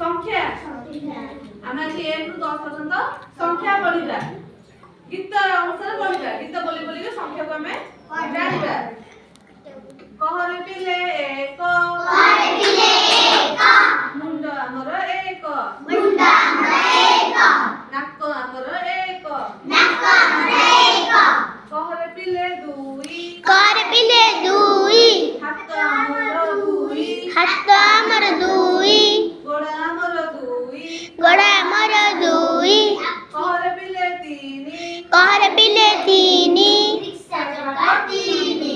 संख्या आम आज 1 रु 10 पर्यंत संख्या पढ़ा गीत अनुसार पढ़ा गीत बोली बोली संख्या को आम जानिबा कहरे पिले एक मुंड आमर एक नाक आमर एक कहरे पिले दुई हाथ आमर दुई गोड़ा आमर दुई कहरे पिले तीनी रिक्शा चका तीनी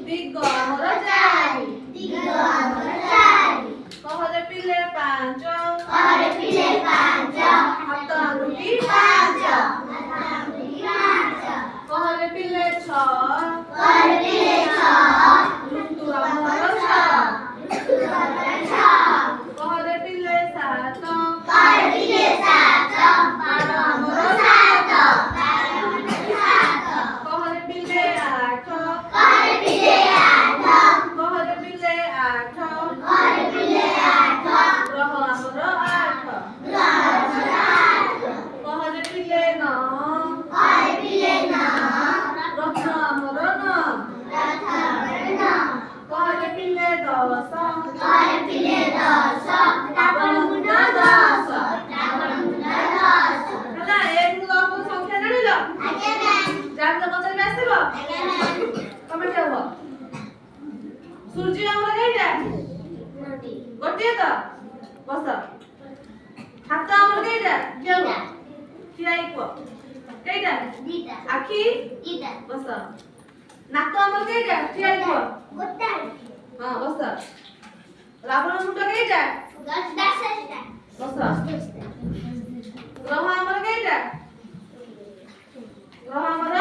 दिग आमर चारि कहरे पिले पांच हाथ आंगुठी कहरे पिले लुटु आमर कहरे पिले सात पाड़ आमर कहरे पिले आठ कहरे पिले आठ ग्रह आमर आठ कहरे पिले नौ रथ आमर नौ कहरे पिले दस रावण मुंड 10 ହେଲା 1 ରୁ 10 ସଂଖ୍ୟା ଜାଣିଲ ଜାଣିଲ ପଛରେ ଆସିବ ତମେ କେବ ସୂର୍ଯ୍ୟ ଆମର କେଇଟା ଗୋଟିଏ ତ ବସ ହାତ ଆମର କେଇଟା ଠିଆ ହେଇକ କେଇଟା ଆଖି ବସ ନାକ ଆମର କେଇଟା ଠିଆ ହେଇକ ହଁ ବସ ରାବଣ ମୁଣ୍ଡ କେଇଟା ବସ ଗ୍ରହ ଆମର କେଇଟା ଗ୍ରହ ଆମର